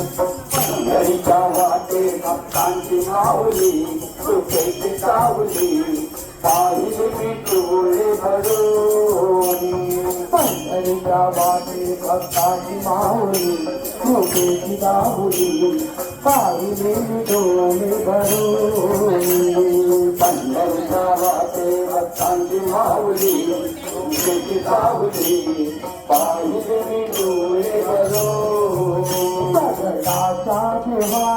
पंढरीच्या वाटे भक्तांची माऊली सुखेची सावली पाहिली मी डोळे भरून पंढरीच्या वाटे भक्तांची माऊली सुखेची सावली पाहिली मी डोळे भरून पंढरीच्या वाटे भक्तांची माऊली सुखेची सावली पाहिली मी डोळे भरून दगडाचा देवा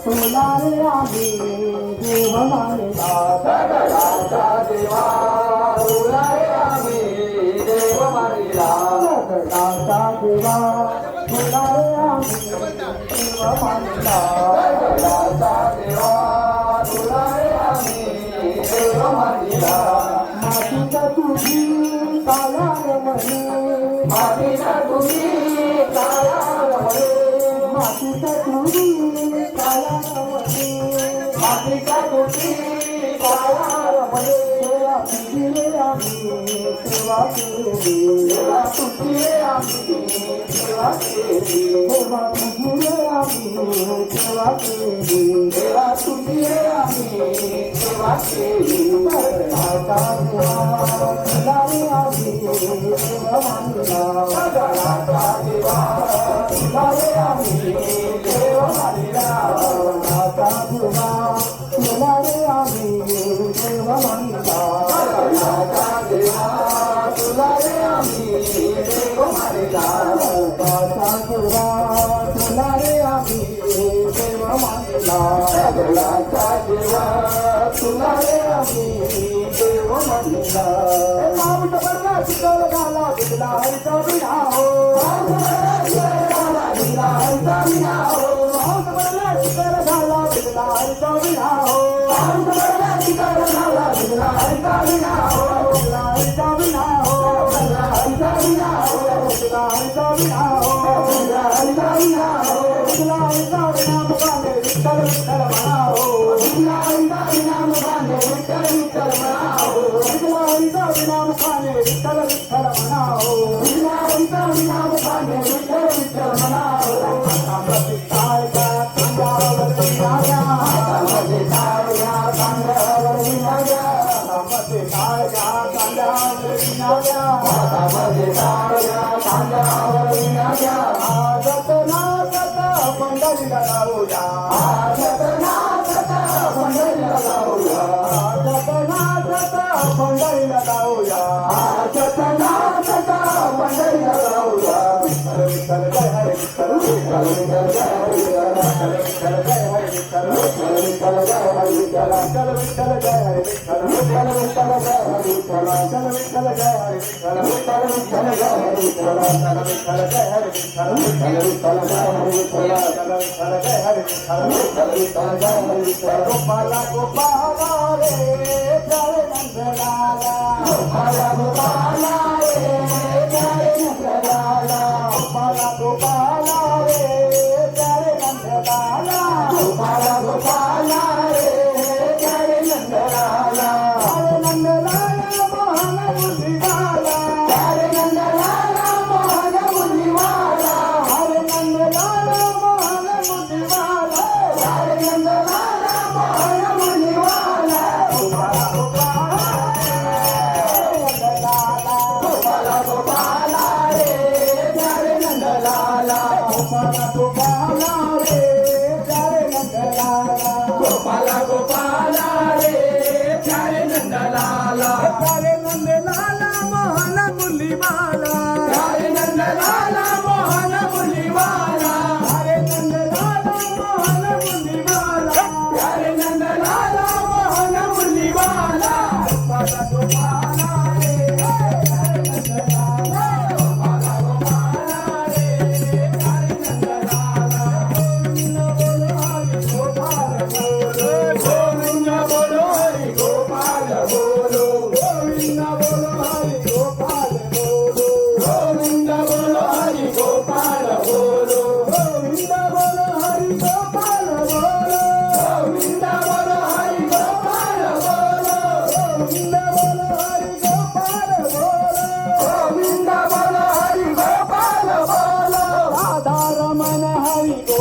तुला रे आम्ही देव मानला दगडाचा देवा तुला रे आम्ही देव मानला दगडाचा देवा तुला रे आम्ही देव मानला दगडाचा देवा तुला रे आम्ही देव मानला मातीचा तुझी काळा रमणी मातीचा तुझी काळा रमणी मातीचा तुझी काळा रमणी मातीचा तुझी काळा रमणी सेवा केली सेवा तुझी रे आम्ही सेवा केली सेवा तुझी रे आम्ही सेवा केली सेवा तुझी रे आम्ही सेवा केली दगडाचा देवा तुला रे आम्ही देव मानला दगडाचा देवा तुला रे आम्ही देव मानला दगडाचा देवा तुला रे आम्ही देव मानला दगडाचा देवा तुला रे आम्ही देव मानला दगडाचा देवा तुला रे आम्ही देव मानला दगडाचा देवा तुला रे आम्ही देव मानला माऊट बरला शिकल गाला बिगला हरिचा बिना हो माऊट बरला शिकल गाला बिगला हरिचा बिना हो माऊट बरला शिकल गाला बिगला हरिचा बिना हो माऊट बरला शिकल गाला बिगला हरिचा बिना हो बिगला हरिचा बिना हो बिगला हरिचा बिना हो बिगला हरिचा बिना हो बिगला हरिचा बिना हो बिगला हरिचा बिना मुकाने विठ्ठल विठ्ठल म्हणा हो बिगला हरिचा बिना मुकाने विठ्ठल विठ्ठल म्हणा हो बिगला हरिचा बिना मुकाने विठ्ठल विठ्ठल म्हणा हो बिगला हरिचा बिना मुकाने विठ्ठल विठ्ठल म्हणा हो कामामध्ये काय का कांद्यावर विनाया कामामध्ये काय का कांद्यावर विनाया कामामध्ये काय का कांद्यावर विनाया कामामध्ये काय का कांद्यावर विनाया आजत नाचत पंढरीला जाऊया आजत नाचत पंढरीला जाऊया आजत नाचत पंढरीला जाऊया आजत नाचत पंढरीला जाऊया विठ्ठल विठ्ठल जय हरे विठ्ठल विठ्ठल विठ्ठल जय हरे विठ्ठल विठ्ठल विठ्ठल जय हरे विठ्ठल विठ्ठल विठ्ठल जय हरे विठ्ठल विठ्ठल विठ्ठल जय हरे विठ्ठल विठ्ठल विठ्ठल जय हरे विठ्ठल विठ्ठल विठ्ठल जय हरे विठ्ठल विठ्ठल विठ्ठल जय हरे विठ्ठल विठ्ठल विठ्ठल जय हरे विठ्ठल विठ्ठल विठ्ठल जय हरे विठ्ठल विठ्ठल विठ्ठल जय हरे विठ्ठल गोपाला गोपाला रे प्यारे नंदलाला गोपाला गोपाला रे प्यारे नंदलाला गोपाला गोपाला रे प्यारे नंदलाला गोपाला गोपाला रे प्यारे नंदलाला प्यारे नंदलाला मोहन बुद्धिवाला प्यारे नंदलाला मोहन बुद्धिवाला प्यारे नंदलाला मोहन बुद्धिवाला प्यारे नंदलाला मोहन बुद्धिवाला गोपाला गोपाला गोपाला गोपाला रे प्यारे नंदलाला गोपाला गोपाला रे प्यारे नंदलाला गोपाला गोपाला रे प्यारे नंदलाला प्यारे नंदलाला मोहन मुरलीवाला प्यारे नंदलाला मोहन मुरलीवाला प्यारे नंदलाला मोहन मुरलीवाला प्यारे नंदलाला मोहन मुरलीवाला गोपाला गोपाला रे प्यारे नंदलाला गोपाला गोपाला रे प्यारे नंदलाला गोविंद बोलो हरि गोपाल बोलो गोविंद बोलो हरि गोपाल बोलो गोविंद बोलो हरि